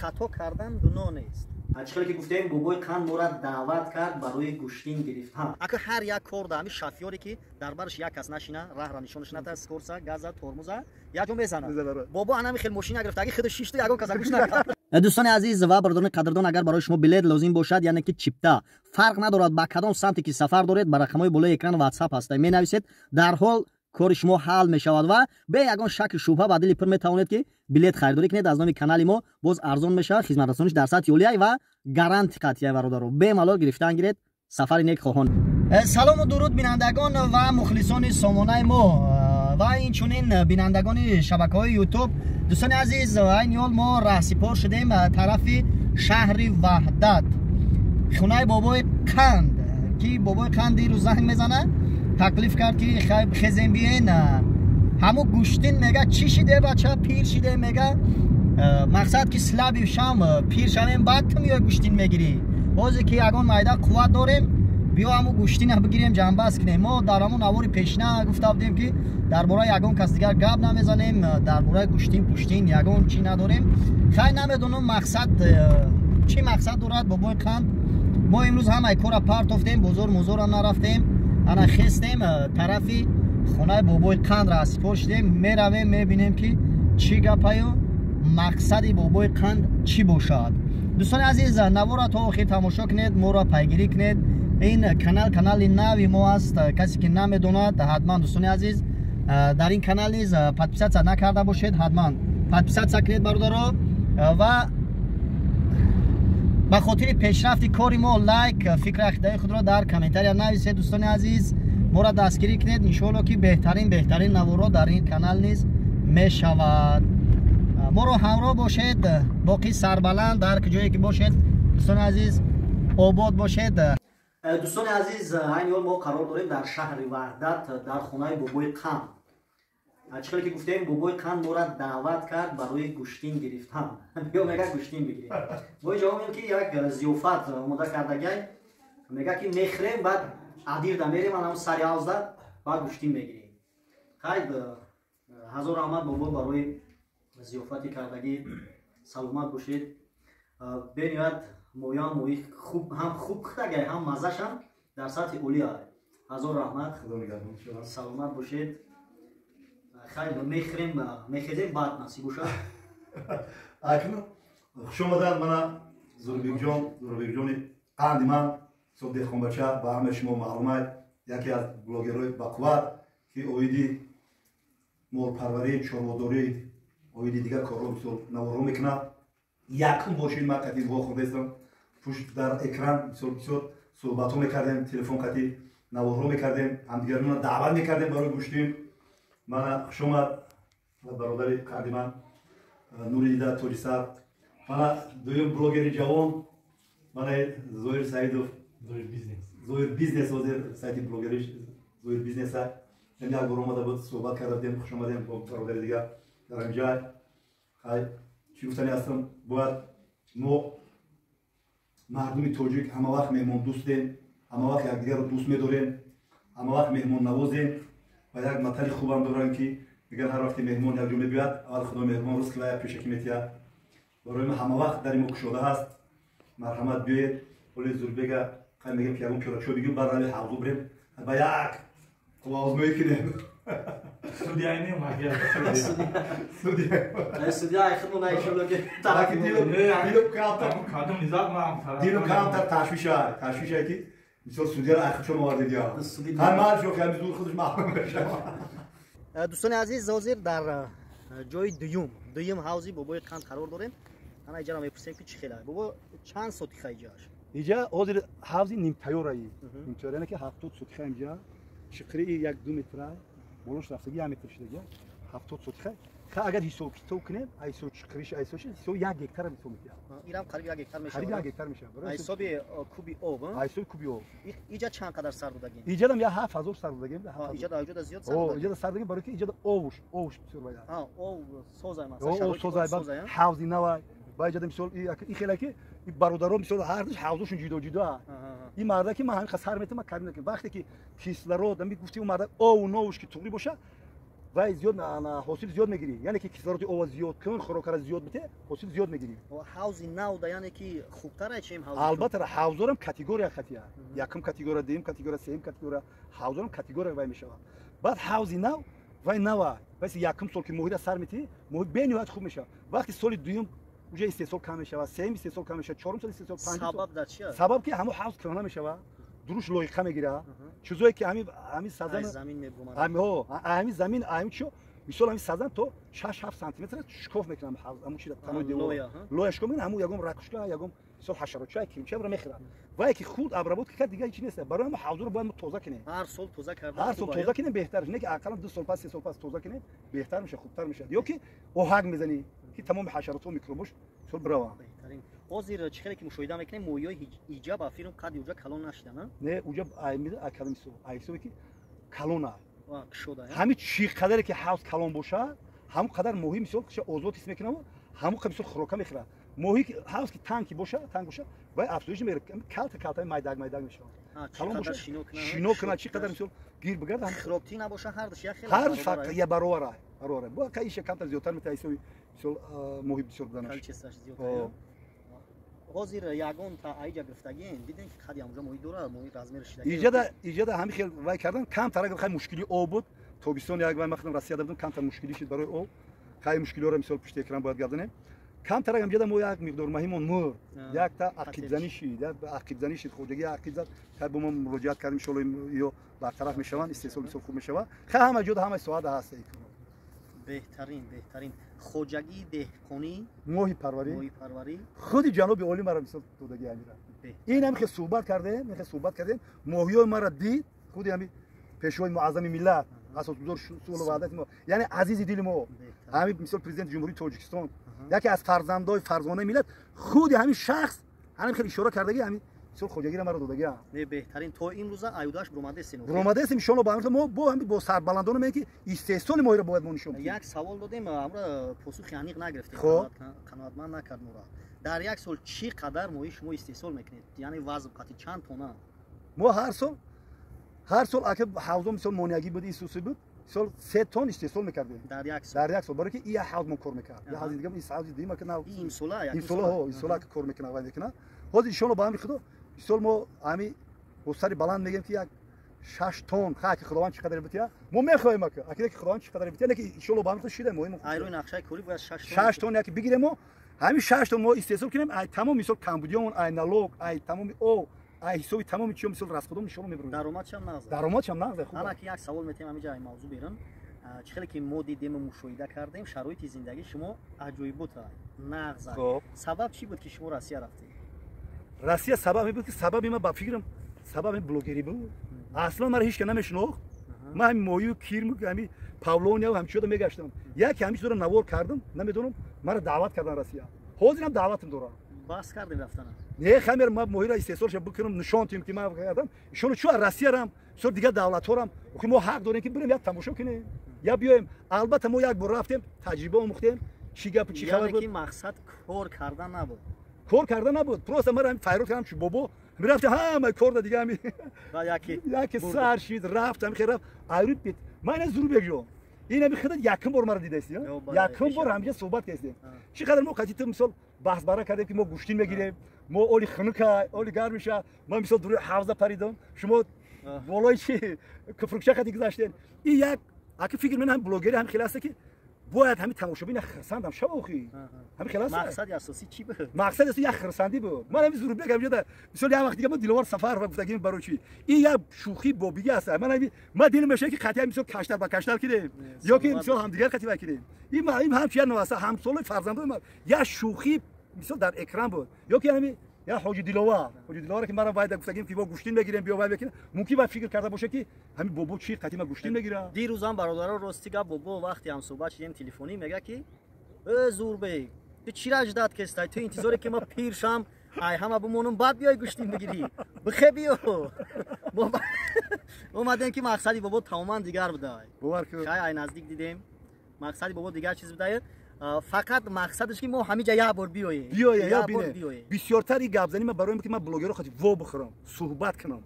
خطا کردن گناه نیست. چقدر که گفتیم بابای قند ما را دعوت کرد برای گوشتین گرفتن. اگه هر یک کار دامی شافیوری که در برش یک کس نشینه راه را نشونش نده اسکورسا گازا ترمزا یا جو میزنه بابا انا خیلی ماشین گرفت اگه خودش شش تا یگان کس گوش نکرد. دوستان عزیز و برادران قدردان اگر برای شما بلیت لازم باشد یعنی که چیپتا فرق ندارد با کدام سمتی که سفر دارید بر رقم‌های بالای اکران واتساپ هست می نویسید در حال کار شما حل می شود و به یگان شک شبهه با دل پر می توانید که بلیت خریداری کنید از نام کانال ما باز ارزان میشه خدمت رسانیش در سطح اولیه و گارانتی قطعی برادرو به ملال گرفتن گیرید سفر نیک خواهان. سلام و درود بینندگان و مخلصان سامانه ما و اینچنین بینندگان شبکه‌های یوتیوب. دوستان عزیز این حال ما راهسپار شدیم طرف شهر وحدت خونه بابای قند که بابای قند رو زنگ میزنه تکلیف کرد که خیزیم بیاین همو گوشتین میگه چی شده بچه پیر شده میگه مقصد که سلابی شام پیر شویم بعد تو میای گوشتین میگیری بازی که یگان مایده قوت داریم بیا همو گوشتین بگیریم جنبست کنیم. ما در همون نواری پیشنه گفته بودیم که درباره یگان کس دیگر گپ نمیزنیم درباره گوشتین پشتین یگان چی نداریم خیلی نمیدونم مقصد چی مقصد دارد بابای قند. ما امروز هم ای کورا پارت افتیم بزرگ مزور هم نرفتیم انا خستیم طرفی خونه بابای قند را سپار شدیم میرویم میبینیم که چی گپه و مقصد بابای قند چی باشد. دوستان عزیز نوارا تا آخر تماشا کنید ما را پیگیری کنید. این کانال نوی ما است کسی که نمیدوند حتما دوستان عزیز در این کانال نیز پادپیسات نکرده باشید حتما پادپیسات کنید برادرها و به خاطر پیشرفت کار ما لایک فکر اخیده خود را در کامنتاری نویسید. دوستان عزیز ما را دستگیری کنید ان شاء الله که بهترین نوارا در این کانال نیز می شود. ما را همراه باشید باقی سربلند در جایی که باشید دوستان عزیز آباد باشید. دوستان عزیز این حال ما قرار داریم در شهر وحدت در خانه بابای قند. چقدر که گفتیم بابای قند ما را دعوت کرد برای گوشتین گرفتن یا میگه گوشتین بگیریم ما جواب میدیم که یک ضیافت آماده کردگی میگه که میخریم بعد عدیر دا میریم همون سر 11 بعد گوشتین بگیریم. خیلی هزار رحمت بابا برای ضیافتی کردگی سلامت باشید بنیاد مویان موی خوب هم خوب کردگی هم مزش هم در سطح اولیه هزار رحمت سلامت باشید. خیلی میخیزیم بعد نصیب باشد. اکنون خوش آمدن من زوربیک جان قند من صدیق خانبچه به همه شما معلومه یکی از بلاگرهای بقوت که اویدی مال پروری چاروداری اویدی دیگر کار رو بسیار نوارو میکنه یکم باشید من قطعی با خود هستم پشت در اکران بسیار صحبت ها میکردیم تلفن قطعی نوارو میکردیم همدیگران دعوت میکردیم برای گوشتیم. من خوش آمد برادر قندی من نوری دیده توری سر من دویم بلوگری جوان من زویر سعیدوف زویر بیزنس وزیر سایتی بلوگریش زویر بیزنس ها این یک بار آمده بود صحبت کردیم خوش آمدیم با برادر دیگه در اینجا خیلی چی گفتنی هستم باید ما مردمی توجیک همه وقت مهمان دوستیم همه وقت یکدیگر رو دوست میداریم همه وقت مهمان نوازیم و یک مطلب خوبم دارن که میگن هر وقت مهمان یک جمله بیاد اول خدا مهمان روز کلای پیشکی میتیا برای ما همه وقت در این کشوده هست مرحمت بیاید ولی زور بگه خیلی میگم که اون پیراشو بگیم بعد روی حوض بریم با یک قواز میکنیم سودی ای نیم مگه سودی ای خدمت نایشون که تاکی دیلو کادم نزاد ما دیلو کامتر تشویشه که بسیار سودی را اخیر چون موارد دیگه هر مال شو که دور خودش معلوم بشه. دوستان عزیز حاضر در جای دویم حوزی بابای قند قرار داریم. انا اینجا میپرسیم که چی خیلی بابا چند سوتی خیجاش اینجا حاضر حوزی نیم تیارایی نیم تیاره که 70 سوتی اینجا شقری 1 2 متر بولش رفتگی 1 متر شده 70 سوتی اگر حساب کنیم ایسو چقریش ایسوش ایسو 1 هکتار میشه اینم قریب 1 هکتار میشه قریب 1 هکتار میشه حساب کوبی آب ایسو کوبی آب اینجا چند قدر سر بودگی اینجا هم 7000 سر بودگی اینجا در زیاد سر بودگی اینجا سر بودگی برای که اینجا آوش بسیار باید آب سوزای مثلا سوزای حوزی نوای باید مثلا این خیلی که برادران مثلا هر دوش حوزشون جدا این مردا که من همین خسر میتونم کاری نکنم وقتی که کیسلا رو دمی گفتی اون مردا او نوش که توری باشه و زیاد حاصل زیاد میگیری یعنی که کسرات آواز زیاد کن خوراک زیاد بده حاصل زیاد میگیری حوض نو دا یعنی که خوبتره چیم حوض البته حوضارم کاتگوریا خطیه یکم کاتگوریا دیم کاتگوریا سوم کاتگوریا حوضارم کاتگوریا وای میشه بعد حوض نو وای نو بس یکم سال که محیط سر میتی محیط به نهایت خوب میشه وقتی سال دوم уже استحصال کم میشه و سوم استحصال کم میشه چهارم سال استحصال 5 سبب در چیه سبب که همو حوض کرونا میشه دروش لایقه میگیره چیزایی که همین سازن زمین میبومه همین زمین همین چو مثلا همین سازن تو 6 7 سانتی متر شکاف میکنم حوض همون چیز تمام دیوار لایش کنم همون یگم رقشلا یگم مثلا حشرات چای کیم چه برام میخرم و یکی خود ابرابط که دیگه هیچ نیست برای ما حوض رو باید توزیع کنیم هر سال توزیع کردن هر سال توزیع کنیم بهتره نه که اقلا 2 سال پس 3 سال پس توزیع کنیم بهتر میشه خوبتر میشه یا که اوهاگ میزنی که تمام حشرات و میکروبش سال بروا بهترین حاضر چخیلی که مشاهده میکنیم مویای ایجاب افیرم قد اونجا کلون نشده نه اونجا میده اکادمیسو ایسو که کلونه شده همین چی قدری که حوض کلون باشه همون قدر مهم میشه که آزاد اسم میکنم همون قبل خوراک میخوره ماهی حوض که تانکی باشه و افزایش میره کالت مایداگ میشه کلون باشه شینو کنه چی قدر میشه گیر بگرد خرابتی نباشه هر دش خیلی هر فرق یه برابره با کایش کمتر زیادتر میتایسو ماهی بسیار دانش حاضر یگان تا ایجا گرفتگین دیدین که خیلی اونجا موی دوره موی رزمیر شده ایجاد همین خیلی وای کردن کم تر خیلی مشکلی آب بود تابستون یک وای مخدم رسید بودم کم تر مشکلی شد برای آب خیلی مشکلی رو مثال پشت اکران باید گردنه کم تر هم جدا مو یک مقدار مهمون مور یک تا عقیب زنی شید عقیب زنی شد خودگی عقیب زد که با ما مراجعت کردیم شلوی یا برطرف میشوند استحصال مثال خوب میشود خیلی همه جدا همه سواد هست بهترین خوجگی دهقانی ماهی پروری خود جناب عالی مرا مثال دودگی امیرا این هم که صحبت کردیم ماهیای مرا دید خود همین پیشوای معظم ملت اساس گذار سول و وحدت ما یعنی عزیز دل ما همین مثال پرزیدنت جمهوری تاجیکستان یکی از فرزندای فرزانه ملت خود همین شخص همین خیلی اشاره کردگی همین مثال خوجگی مرا دودگی نه بهترین تو این روزا ایوداش بروماده سینو ان شاء الله ما با سربلندان میگی استحصال ماهی رو باید ما نشون یک سوال دادیم امروز پاسخ عمیق نگرفتیم قناعتمند نکرد ما در یک سال چی قدر ماهی شما استحصال میکنید یعنی وزن قطعی چند تونه ما هر سال اگه حوض مثلا مونیاگی بود ایسوسی بود سال 3 تن استحصال میکردیم در یک سال برای که این حوض ما کار میکرد یه حوض دیگه این حوض دیگه که نه این سالا که کار میکنه و میکنه حاضر ان شاء الله با هم خدا سال ما همین بستری بلند میگیم که یک 6 تن خاک خداوند چقدر بتیا ما میخوایم که اگه خداوند چقدر بتیا که ان شاء الله با هم شده مهم ایرو نقشه کوری باید 6 تن یک بگیریم ما همین 6 تن ما استحصال کنیم ای تمام مثال کمبودیون ای نالوگ ای تمام او ای حسابی تمام چی مثال راست خودم ان شاء الله میبریم درآمدش هم نقد خوبه حالا که یک سوال میتونم همینجا این موضوع بیرون چخیلی که ما دیدیم مشاهده کردیم شرایط زندگی شما عجیب بود نقض سبب چی بود که شما روسیه رفتید روسیه سبب بود که سبب من با فکرم سبب بلوگری بود اصلا من هیچ که نمیشناخت من همین مایو کیرم همین پاولونیا و همچین میگشتم یک همیشه دور نوار کردم نمیدونم مرا دعوت کردن روسیه حاضرم دعوتم دورا باس کردیم رفتن نه خمیر ما ماهی را استحصال شد بکنم نشان تیم که ما کردم ایشون چو روسیه رم سر دیگه دولت ها رم که ما حق داریم که بریم یک تماشا کنیم یا بیایم البته ما یک بار رفتیم تجربه آموختیم چی گپ چی خبر بود یعنی مقصد کار کردن نبود پروسه ما هم فایرو کردم چی بابا میرفتم همه کار دیگه همین یکی سر شید رفتم خیر رفت ایروت بیت من زور بگیرم این میخواد یکم بار مرا دیده است یکم بار همینجا صحبت کردیم چقدر ما قضیه مثال بحث برا کردیم که ما گوشتین میگیریم ما اولی خنک اولی گرم میشه ما مثال دور حوض پریدم شما والای چی کفرکشه خدی گذاشتین این یک اگه فکر من هم بلوگری هم خلاصه که باید همین تماشابین خرسندم شب اخی همین خلاصه مقصد اساسی چی بود مقصد اساسی یک خرسندی بود من همین زور بگم جدا مثلا یه وقتی که ما دیلوار سفر و گفتگیم برای چی این یک شوخی بابیگی است من دل میشه که قطعا مثلا کشتر با کشتر کردیم یا که مثلا هم دیگر قطعا کردیم این هم چیه نواسه همسال فرزندان ما یا شوخی مثلا در اکران بود یا که همین یا حاجی دیلوار که مرا باید گفتگیم که با گوشتین بگیریم بیا باید بکنیم ممکن باید فکر کرده باشه که همین بابا چی قطعی ما گوشتین بگیره دیروزم برادران راستی بابا وقتی هم صحبت شدیم تلفنی میگه که زور بی تو چی راج داد که اسтай تو انتظاری که ما پیر شم ای همه بمونم بعد بیای گوشتین بگیری بخه بیو بابا اومدن که مقصدی بابا تماما دیگر بوده باور کن خیلی نزدیک دیدیم مقصدی بابا دیگر چیز بوده فقط مقصدش که ما همینجا یه بار بیاییم بسیارتر این گپ زنی من برای اینکه من بلوگر خاطر و بخورم صحبت کنم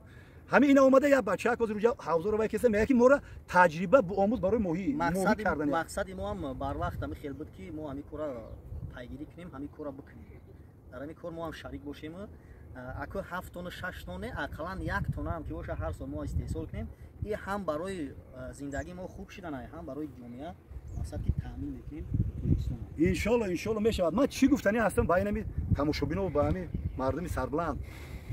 همین اینا اومده یا بچه‌ها که روی حوض رو وایسه میگه که مورا تجربه به آموز برای موهی کردن. مقصد ما هم بر وقت همین خیلی بود که ما همین کارا پیگیری کنیم، همین کارا بکنیم. در همین کار ما هم شریک باشیم. اکو 7 تن 6 تن اقلا 1 تن هم که باشه هر سال ما استحصال کنیم. این هم برای زندگی ما خوب شدن، هم برای جامعه مقصد که تامین میکنیم. ان شاء الله میشود. من چی گفتنی هستم با اینمی تماشابینا و با همین مردم سربلند.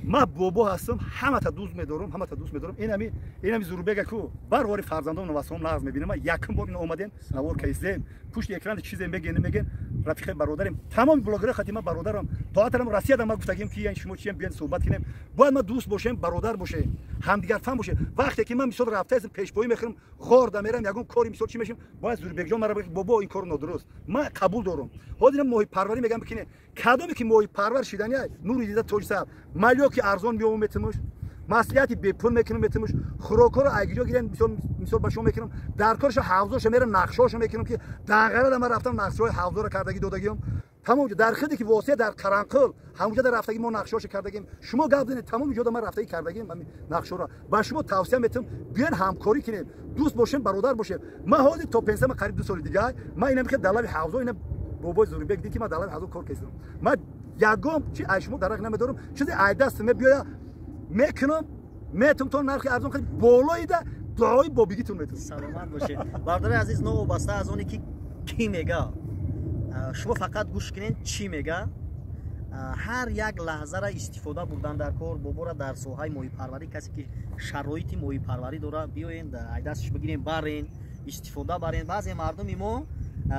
ما بابا هستم، همه تا دوست می‌دارم. اینمی زوربگه کو بار فرزندان نواسم لازم می‌بینم. یکم بار اینا اومدن نوار کیسه پشت اکران چیزی میگن رفیق برادرم تمام بلاگر خاتمه برادرم تا طرف روسیه ما گفتیم که شما چی بیان صحبت کنیم باید ما دوست باشیم برادر باشیم همدیگر فهم باشه. وقتی که من میشد رفته اسم پیشپایی میخرم خورد میرم یگون کاری میشد چی میشم باید زوربگ جان مرا بابا این کار نادرست ما قبول دارم. حالا محیط پروری میگم بکنه کدومی که محیط پرور شدنی نور دیده توج صاحب مالیو که ارزان میوم میتمش مسئولیتی به پول میکنم میتمش خوراکا رو اگیجا گیرن مثال با شما میکنم در کارش حوضش میرم نقشه‌اش میکنم که دقیقاً من رفتم نقشه‌های حوض رو کردگی دادگیم تمام در خدی که واسه در قرنقل همونجا در رفتگی ما نقشه‌اش کردگیم شما گفتین تمام جدا من رفتگی کردگیم همین نقشه رو با شما توصیه میتم بیان همکاری کنیم دوست باشیم برادر باشیم. ما حاضر تا پنسم قریب 2 سال دیگه ما اینم که دلال حوض اینا بابا زوربگ دیدی که ما دلال حوض کار کردم ما یگم چی اشمو درک نمیدارم چیزی ایداست بیا میکنم میتونم تو نرخ ارزان خیلی بالایی ده دعای بابیگیتون میتونم. سلامت باشه. برادر عزیز نو وابسته از اونی که کی میگه شما فقط گوش کنین چی میگه. هر یک لحظه را استفاده بردن در کار بابا را در ساحه محیط پروری کسی که شرایط محیط پروری داره بیاین دستش بگیرین برین استفاده برین. بعضی مردم ما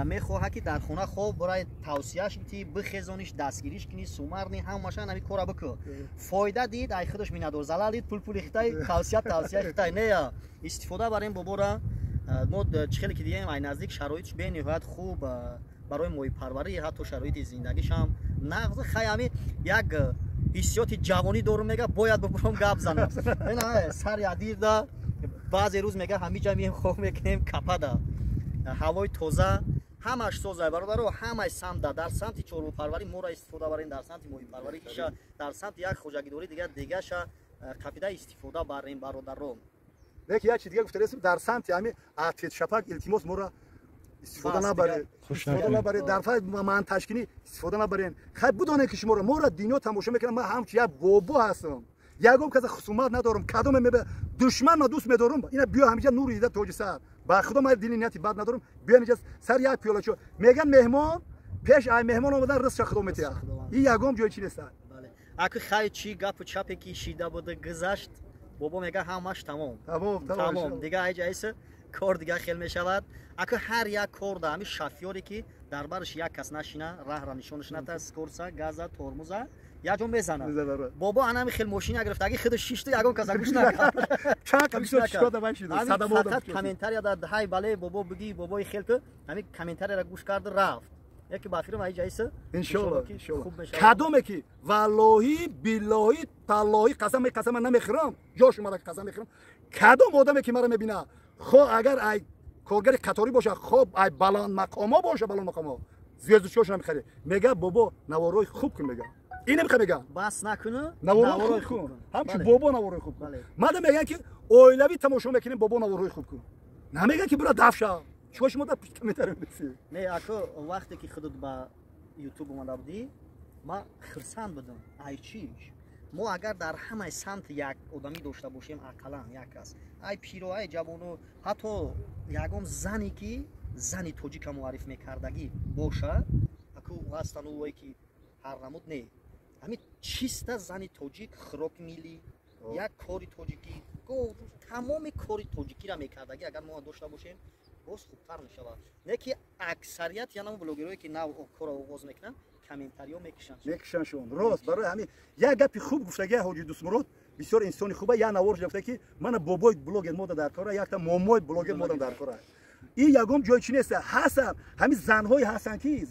میخواه که در خونه خوب برای توصیهش بیتی بخیزونیش دستگیریش کنی سومرنی هم ماشین همین کارا بکن فایده دید ای خودش می ندار زلال دید پول خیتای توصیه خیتای نه استفاده برین بابا را ما چخیلی که دیگه این نزدیک شرایطش به نهایت خوب برای محیط پروری حتی شرایط زندگیش هم نقض خیلی یک حسیات جوانی دارم میگه باید بپرم گپ زنم نه سر یادید بعضی روز میگه همین جا مییم خوب میکنیم کپاده هوای تازه همش سوزه برادر و همش سمت در سمت چورو پروری ما را استفاده برین در سمت محیط پروری که در سمت یک خوجگی دوری دیگه ش کپیده استفاده برین برادر رو یک چیز دیگه گفته رسم در سمت همین عطیت شپک التماس ما را استفاده نبره در فاید من تشکیلی استفاده نبرین خیلی بدونه که شما را دینو تماشا میکنم من همچی یک بابا هستم یگم که خصومت ندارم کدوم می دشمن ما دوست می‌دارم اینا بیا همیشه نور دیده توج سر با خدا ما دینی نیتی بد ندارم بیا اینجا سر یک پیاله چو میگن مهمان پیش ای مهمان اومدن رس خدمتی این یگم جای چی نیست. بله اگه خیلی چی گپ چپی کی شیده بوده گذشت بابا میگه همش تمام دیگه ای جایس کار دیگه خیلی میشود. اگه هر یک کار در همین شفیاری که در برش یک کس نشینه راه را نشونش نده اسکورسا گازا ترمز یا جون بزنه بابا انا خیلی ماشین گرفت اگه خودش 6 تا یگم کس گوش نکرد چاک میشه چیکار داشت صدام فقط کامنتاری داد های بله بابا بگی بابای خیلی که همین کامنتاری را گوش کرد رفت یکی باخیرم ای جایسه ان شاء الله کدومه کی والله بالله تالله قسم نمیخرم جاش اومد قسم میخرم کدوم آدمی که مرا میبینه خب اگر ای کارگر قطاری باشه خب ای بلند مقاما باشه بلند مقاما زیادش نمیخره میگه بابا نواروی خوب کن میگه اینم میگه میگم بس نکنه نواروی خوب همچون بابا نواروی خوب کن مردم میگن که اویلوی تماشا میکنیم بابا نواروی خوب کن نمیگن که برا دفشا چوش مدت پیش کمیتر میسی نه اكو وقتی که خودت با یوتیوب اومده بودی ما خرسان بودم ای چیش ما اگر در همه سمت یک آدمی داشته باشیم اقلا یک کس ای پیرو ای جوانو حتی یگم زنی که زنی توجیک معرف میکردگی باشه اكو هستن اوی که هر نمود نه همین چیست زنی توجیک خروک میلی یک کاری توجیکی تمام کاری توجیکی را میکردگی اگر ما داشته باشیم باز خوبتر میشه نه که اکثریت یعنی اون بلوگرایی که نو کار آغاز میکنن کامنتاریو میکشن شون راست برای همین یک گپی خوب گفتگی حاجی دوست مراد بسیار انسانی خوبه یا نوار گفته که من بابای بلوگ مود در کار یک تا مامای بلوگ مود در کار این یگم جای چی نیست هستن همین زنهای هستن که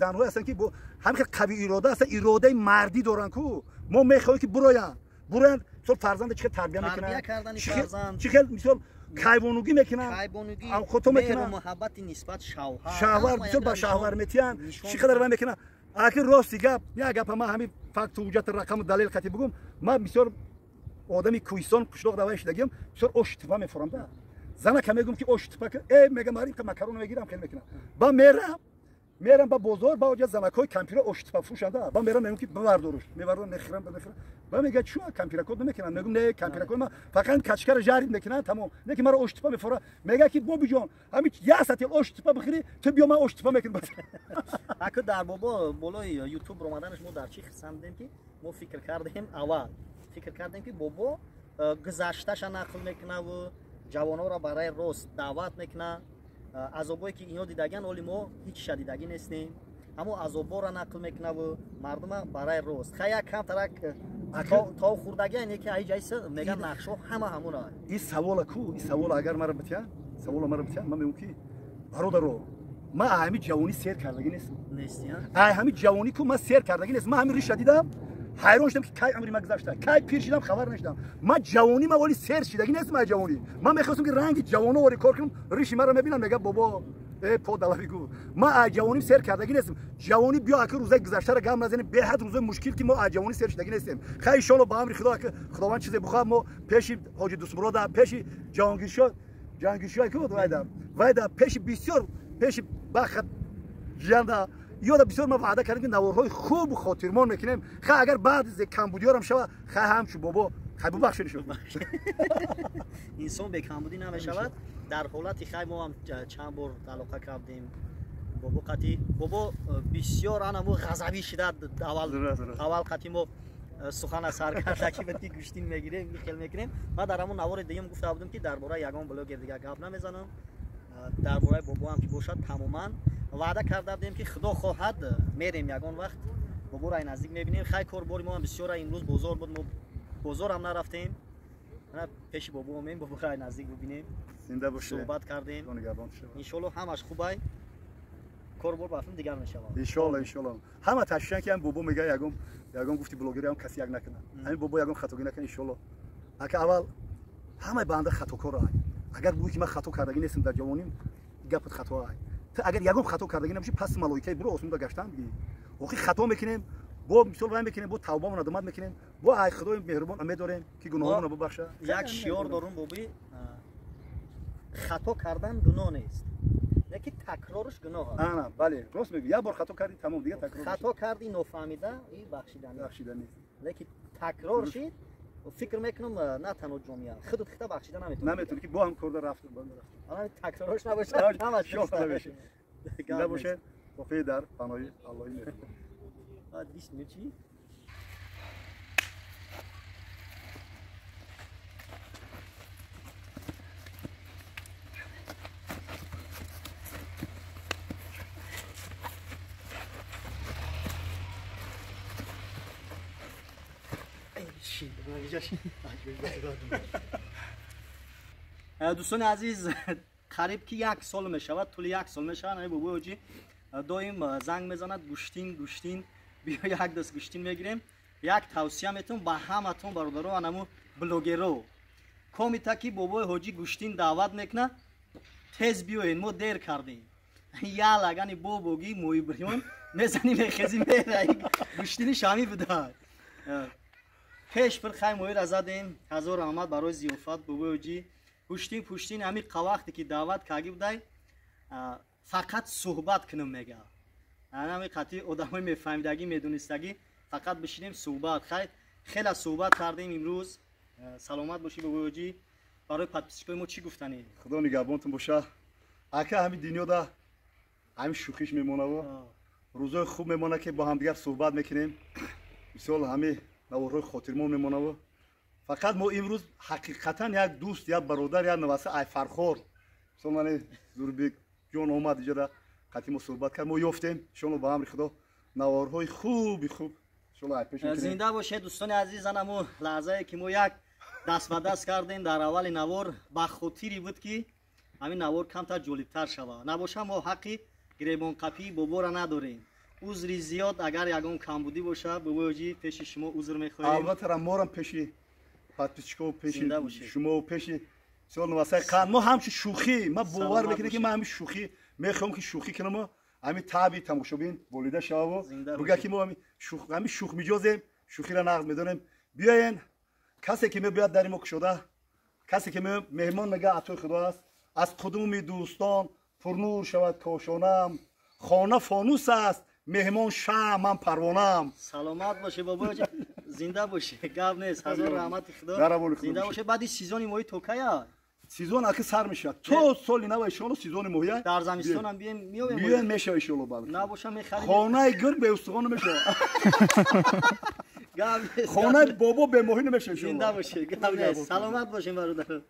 همین قوی اراده هستن اراده مردی دارن کو ما میخوایم که براین تو فرزند چه تربیت میکنن چه خیلی مثال کایبونوگی میکنن خودتو میکنن محبت نسبت شوهر بسیار با شوهر میتین چی قدر میکنن اگه راستی گپ یا گپ ما همین فقط وجود رقم دلیل خطی بگم ما بسیار آدمی کوهستان پشلاق دوایش دگیم چرا اوش تپا میفورم دا زنا که میگم که اوش تپا که ای میگم ماریم که مکرون میگیرم خیلی میکنم با میرم با بازار با اونجا زنکای کمپیوتر اوش تپا فروشنده با میرم که ببردارش میبردم نخرم با میگه چو کمپیوتر کد نمیکنن میگم نه کمپیوتر کد ما فقط کچکر جاری میکنن تمام نه که مرا اوش تپا میفوره میگه که بابی جان همین یه ساعت اوش تپا بخری تو بیا من اوش تپا میکنم اگه در بابا بالای یوتیوب اومدنش ما در چی قسم دیدیم که ما فکر کردیم اول فکر کردیم که بابا گذشتهش نقل میکنه و جوانان را برای راست دعوت میکنه عذابایی که اینا دیدگن ولی ما هیچ شدیدگی نیستیم اما عذابا را نقل میکنه و مردم برای راست خیلی کم ترک تا خوردگی اینه که ای جایسه میگن نقشو همونه این سوال کو این سوال اگر مرا بتیان سوال مرا بتیان من میگم که برادر ما همین جوانی سیر کردگی نیست همین جوانی کو ما سیر کردگی نیست من همین ریش دیدم حیران شدم که کی عمری ما گذشته کی پیر شدم خبر نشدم ما جوانی ما ولی سیر شدگی نیست ما جوانی من میخواستم که رنگ جوانو ولی کار کنم ریش مرا میبینم میگه بابا پو دلوی گو ما جوانی سیر کردگی نیستم جوانی بیا که روزای گذشته را گام نزنیم به حد روزای مشکل که ما جوانی سیر شدگی نیستیم خیلی ان شاء الله با امر خدا که خداوند چیزی بخواد ما پیش حاجی دوست مراد پیش جهانگیر شد که بود وایدا پیش بسیار پیش بخت جندا یاد بسیار ما وعده کردیم که نوارهای خوب خاطرمان میکنیم اگر بعد از کمبودی هم شود هم شو بابا خیلی بخشید شد انسان به کمبودی نمیشود در حالتی خیلی ما هم چند بار علاقه کردیم بابا بسیار انمو غضبی شده اول قتی ما سخن سر کرده که بهتی گوشتین میگیریم خیلی میکنیم ما در همون نوار دیگه گفته بودم که درباره یگان بلاگر دیگه گپ نمیزنم درباره بابا هم که باشد تماما وعده کرده بودیم که خدا خواهد میریم یگان وقت بابا را نزدیک میبینیم خیلی کار باری ما هم بسیار امروز بازار بود ما بازار هم نرفتیم پیش بابا همین بابا را نزدیک ببینیم زنده باشه صحبت کردیم ان شاء الله همش خوبه کار بار بافم دیگر نشه ان شاء الله همه تشکر که هم بابا میگه یگان گفتی بلاگری هم کسی یک نکنه همین بابا یگان خطاگی نکنه ان شاء الله اگه اول همه بنده خطاکار است اگر بگویی که من خطا کردگی نیستم در جوانیم گپت خطا است اگر یگان خطا کردگی نمیشه پس ملائکه برو آسمون دا گشتن دیگه وقتی خطا میکنیم با مثال راه میکنیم با توبه و ندامت میکنیم با ای خدای مهربان امید داریم که گناهامون رو ببخشه یک شیار دارم بابی خطا کردن گناه نیست لیکن تکرارش گناه است نه بله راست میگی یک بار خطا کردی تمام دیگه تکرار خطا کردی نفهمیده این بخشیدن نیست لیکن تکرار شید فکر میکنم نه تنها جمعه خودت خطا بخشیدن نمیتونی که با هم کرده رفتم الان تکرارش نباشه همش نباشه نباشه وفای در پناه الله مهربان دیش میچی دوستان عزیز قریب که یک سال می شود طول یک سال می شود بابا حاجی دایم زنگ میزند گوشتین بیا یک دست گوشتین میگیریم یک توصیه میتونم با همتون برادرو انمو بلوگرو کامیتا که بابا حاجی گوشتین دعوت میکنه تیز بیاین ما دیر کردیم یا لگانی بابوگی موی بریون میزنیم خیزی میره گوشتین شامی بده پیش پر خیلی موی را زدیم هزار آمد برای زیافت بابا حاجی گوشتین پوشتین همین وقتی که دعوت کردی بودای فقط صحبت کنم میگه همین قطعی آدمای میفهمیدگی میدونستگی فقط بشینیم صحبت خیلی صحبت کردیم امروز سلامت باشی بابا حاجی برای پادپیسکای ما چی گفتنی خدا نگهبانتون باشه اگه همین دنیا دا همین شوخیش میمونه و روزای خوب میمونه که با هم دیگر صحبت میکنیم مثال همین نوارهای خاطرمون میمونه و فقط ما امروز حقیقتا یک دوست یک برادر یک نواسه ای فرخور مثلا من زوربیک جون اومد اینجا قطعی ما صحبت کرد ما یافتیم شما با امر خدا نوارهای خوب شما پیش میکنیم زنده باشه دوستان عزیز انمو لحظه که ما یک دست به دست کردیم در اول نوار با خاطری بود که همین نوار کمتر جالبتر شود نباشه ما حقی گریبان قپی بابا را نداریم عذری زیاد اگر یگان کمبودی باشه بابا حاجی پیش شما عذر میخواهیم البته ما هم پیش پادپیسکو پیش شما پیش سوال نواسه قند ما همش شوخی ما باور میکنه که ما همش شوخی میخوام که شوخی کنم همین تابی تماشابین بولیده شوا بگه که ما همین شوخ میجازیم شوخی را نقد میدونیم بیاین کسی که میاد در ما شده کسی که مهمان میگه عطای خداست از قدوم دوستان پرنور شود کاشانم خانه فانوس است مهمان شمع من پروانم سلامت باشه بابا جان زنده باشه گپ نیست هزار رحمت در خدا اول زنده باشه بعد سیزن ماهی توکایا سیزون اکی سر میشه تو سالی نو ایشالو سیزون ماهی در زمستون هم بیایم میایم بیاین میشه ایشالو بعد نباشه میخریم خانه گل به استخوان میشه گپ نیست خانه بابا به ماهی نمیشه زنده باشه گپ نیست سلامت باشین برادر